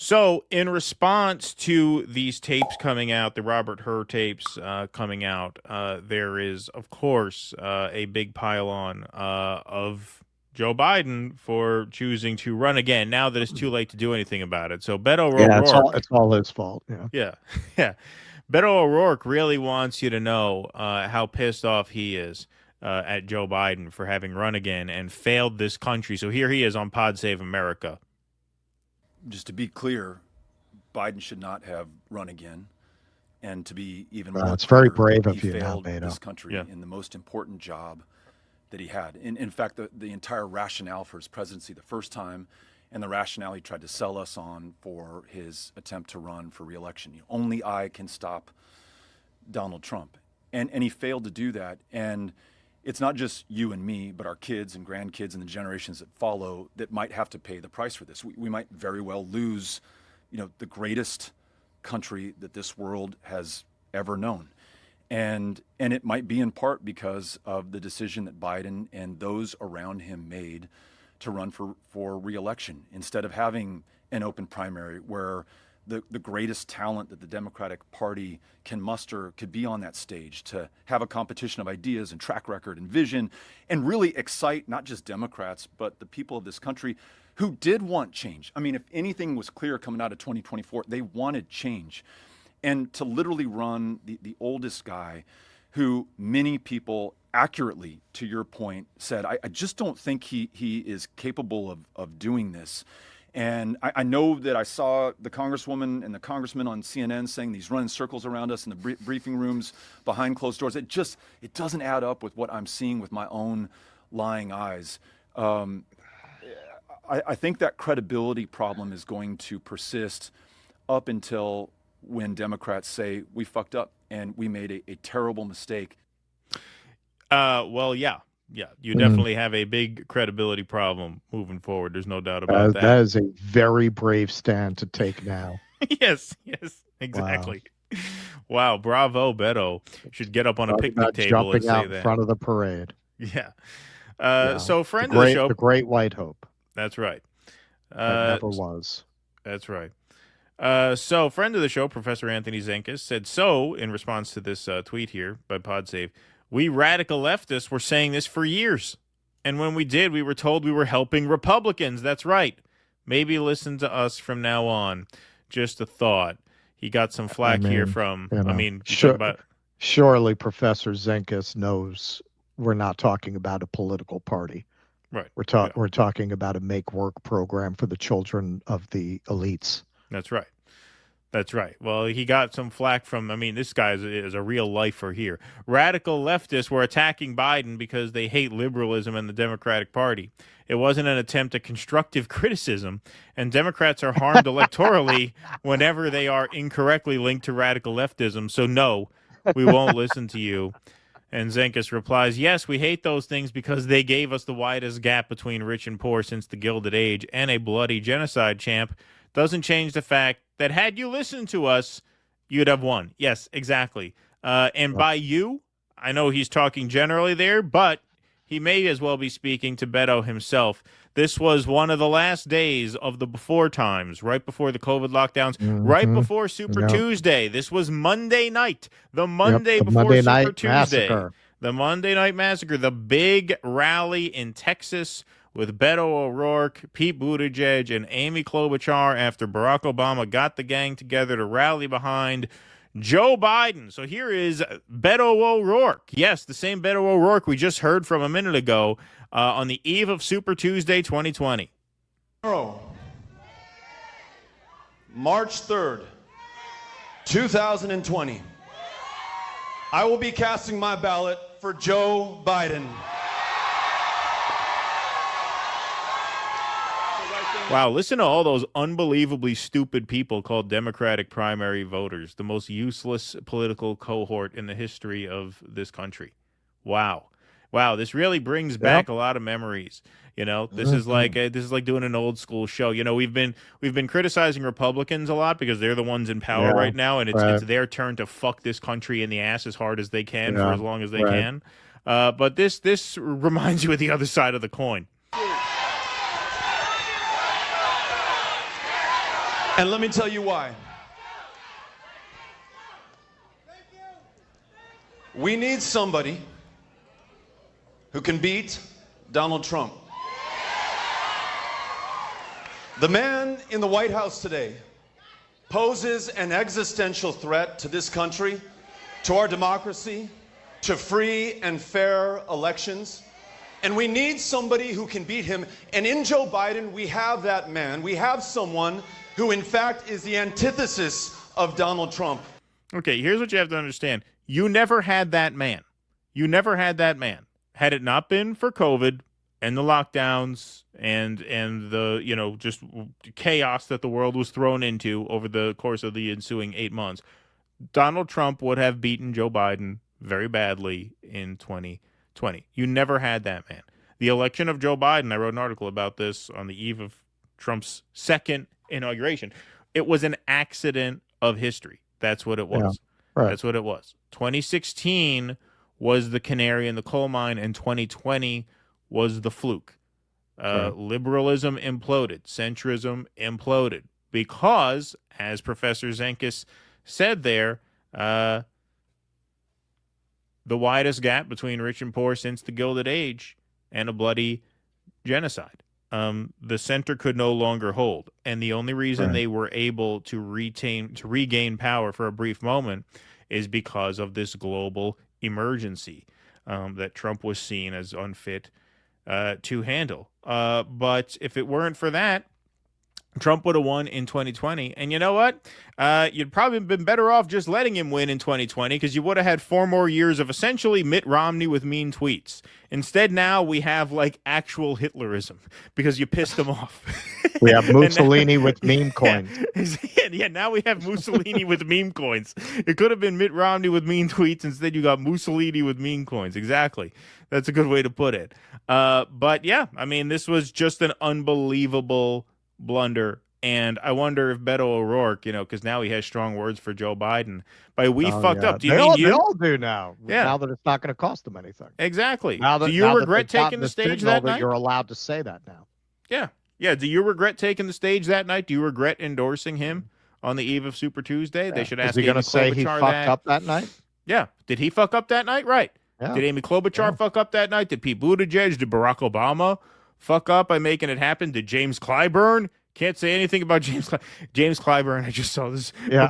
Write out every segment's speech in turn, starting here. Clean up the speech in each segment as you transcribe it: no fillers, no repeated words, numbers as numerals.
So, in response to these tapes coming out, the Robert Hur tapes coming out, there is, of course, a big pile-on of Joe Biden for choosing to run again now that it's too late to do anything about it. So, Beto Yeah, O'Rourke, it's all his fault. Yeah. yeah, yeah, Beto O'Rourke really wants you to know how pissed off he is at Joe Biden for having run again and failed this country. So here he is on Pod Save America. Just to be clear, Biden should not have run again. And to be even Well, more it's very clear, brave of he you now, failed Beto. this country Yeah. in the most important job that he had. In fact, the entire rationale for his presidency the first time and the rationale he tried to sell us on for his attempt to run for re-election. Only I can stop Donald Trump. And he failed to do that. And it's not just you and me, but our kids and grandkids and the generations that follow that might have to pay the price for this. We might very well lose, the greatest country that this world has ever known. And it might be in part because of the decision that Biden and those around him made to run for re-election instead of having an open primary where the greatest talent that the Democratic Party can muster could be on that stage to have a competition of ideas and track record and vision and really excite not just Democrats, but the people of this country who did want change. I mean, if anything was clear coming out of 2024, they wanted change. And to literally run the oldest guy who many people accurately, to your point, said, I just don't think he is capable of doing this. And I know that I saw the Congresswoman and the Congressman on CNN saying these run in circles around us in the briefing rooms behind closed doors. It doesn't add up with what I'm seeing with my own lying eyes. I think that credibility problem is going to persist up until when Democrats say we fucked up and we made a terrible mistake. Well, yeah. Yeah, you definitely have a big credibility problem moving forward. There's no doubt about that. That is a very brave stand to take now. Yes, exactly. Wow, bravo, Beto. Should get up on a picnic table and say jumping out that. in front of the parade. Yeah. Yeah. So friend of the show. The Great White Hope. That's right. That never was. That's right. So friend of the show, Professor Anthony Zenis, said, so, in response to this tweet here by PodSave, we radical leftists were saying this for years. And when we did, we were told we were helping Republicans. That's right. Maybe listen to us from now on. Just a thought. He got some flack here from, surely Professor Zenis knows we're not talking about a political party. Right. We're talking about a make work program for the children of the elites. That's right. That's right. Well, he got some flack from, this guy is a real lifer here. Radical leftists were attacking Biden because they hate liberalism and the Democratic Party. It wasn't an attempt at constructive criticism, and Democrats are harmed electorally whenever they are incorrectly linked to radical leftism. So no, we won't listen to you. And Zenis replies, yes, we hate those things because they gave us the widest gap between rich and poor since the Gilded Age and a bloody genocide champ. Doesn't change the fact that had you listened to us, you'd have won. Yes, exactly. And by you, I know he's talking generally there, but he may as well be speaking to Beto himself. This was one of the last days of the before times, right before the COVID lockdowns, right before Super Tuesday. This was Monday night, the Monday before Monday Super night Tuesday. Massacre. The Monday Night Massacre, the big rally in Texas with Beto O'Rourke, Pete Buttigieg, and Amy Klobuchar after Barack Obama got the gang together to rally behind Joe Biden. So here is Beto O'Rourke. Yes, the same Beto O'Rourke we just heard from a minute ago on the eve of Super Tuesday 2020. Tomorrow, March 3rd, 2020, I will be casting my ballot for Joe Biden. Wow, listen to all those unbelievably stupid people called Democratic primary voters, the most useless political cohort in the history of this country. Wow. Wow, this really brings back a lot of memories. This is like doing an old school show. We've been criticizing Republicans a lot because they're the ones in power right now, and it's their turn to fuck this country in the ass as hard as they can for as long as they can. But this reminds you of the other side of the coin. And let me tell you why. We need somebody who can beat Donald Trump. The man in the White House today poses an existential threat to this country, to our democracy, to free and fair elections. And we need somebody who can beat him. And in Joe Biden, we have that man. We have someone who, in fact, is the antithesis of Donald Trump. Okay, here's what you have to understand. You never had that man. You never had that man. Had it not been for COVID and the lockdowns and the, you know, just chaos that the world was thrown into over the course of the ensuing 8 months, Donald Trump would have beaten Joe Biden very badly in 2020. You never had that man. The election of Joe Biden, I wrote an article about this on the eve of Trump's second inauguration. It was an accident of history. That's what it was. Yeah, right. That's what it was. 2016 was the canary in the coal mine, and 2020 was the fluke. Right. Liberalism imploded. Centrism imploded because, as Professor Zenis said there, the widest gap between rich and poor since the Gilded Age and a bloody genocide. The center could no longer hold, and the only reason they were able to regain power for a brief moment is because of this global emergency that Trump was seen as unfit to handle. But if it weren't for that, Trump would have won in 2020. And you know what? You'd probably been better off just letting him win in 2020 because you would have had 4 more years of essentially Mitt Romney with mean tweets. Instead, now we have like actual Hitlerism because you pissed him off. We have Mussolini with meme coins. Yeah, now we have Mussolini with meme coins. It could have been Mitt Romney with mean tweets. Instead, you got Mussolini with meme coins. Exactly. That's a good way to put it. But yeah, I mean, this was just an unbelievable blunder. And I wonder if Beto O'Rourke, you know, because now he has strong words for Joe Biden. By fucked up. Do you mean you? They all do now. Yeah. Now that it's not going to cost them anything. Exactly. Do you regret taking the stage that night? You're allowed to say that now. Yeah. Yeah. Do you regret taking the stage that night? Do you regret endorsing him on the eve of Super Tuesday? Yeah. They should ask. Is he going to say he fucked up that night? Yeah. Did he fuck up that night? Right. Yeah. Did Amy Klobuchar fuck up that night? Did Pete Buttigieg? Did Barack Obama fuck up by making it happen? Did James Clyburn? Can't say anything about James Clyburn. I just saw this. Yeah,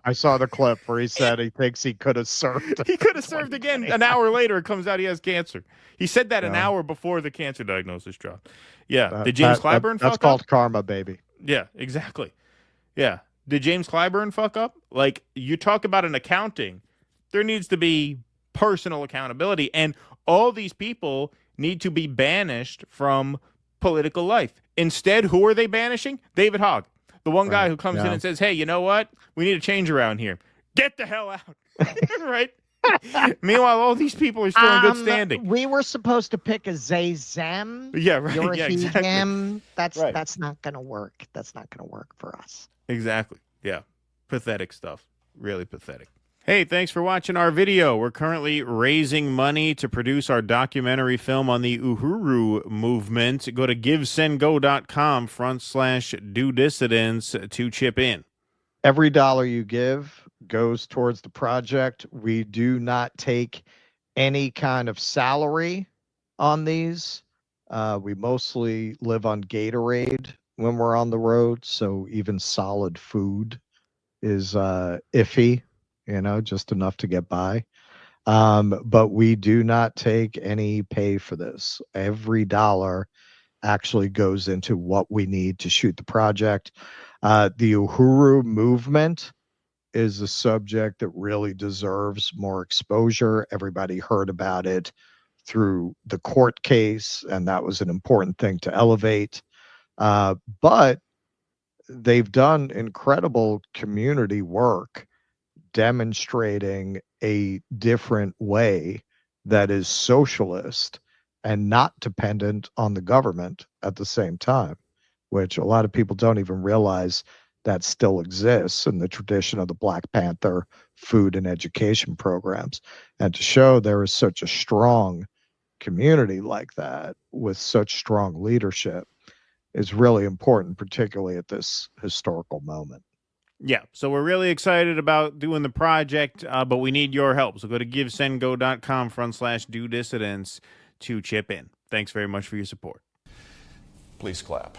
I saw the clip where he said he thinks he could have served. He could have served again. An hour later, it comes out he has cancer. He said that an hour before the cancer diagnosis dropped. Yeah. Did James Clyburn fuck up? That's called karma, baby. Yeah, exactly. Yeah. Did James Clyburn fuck up? Like, you talk about an accounting. There needs to be personal accountability. And all these people need to be banished from political life. Instead, who are they banishing? David Hogg, the one guy who comes in and says, hey, you know what? We need a change around here. Get the hell out. Right? Meanwhile, all these people are still in good standing. We were supposed to pick a Zay-Zem. Yeah, right. You're yeah, exactly. Right. That's not going to work. That's not going to work for us. Exactly. Yeah. Pathetic stuff. Really pathetic. Hey, thanks for watching our video. We're currently raising money to produce our documentary film on the Uhuru movement. Go to givesendgo.com/do dissidents to chip in. Every dollar you give goes towards the project. We do not take any kind of salary on these. We mostly live on Gatorade when we're on the road, so even solid food is iffy. You know, just enough to get by. But we do not take any pay for this. Every dollar actually goes into what we need to shoot the project. The Uhuru movement is a subject that really deserves more exposure. Everybody heard about it through the court case, and that was an important thing to elevate. But they've done incredible community work demonstrating a different way that is socialist and not dependent on the government at the same time, which a lot of people don't even realize that still exists in the tradition of the Black Panther food and education programs. And to show there is such a strong community like that with such strong leadership is really important, particularly at this historical moment. Yeah, so we're really excited about doing the project, but we need your help. So go to givesendgo.com/do dissidents to chip in. Thanks very much for your support. Please clap.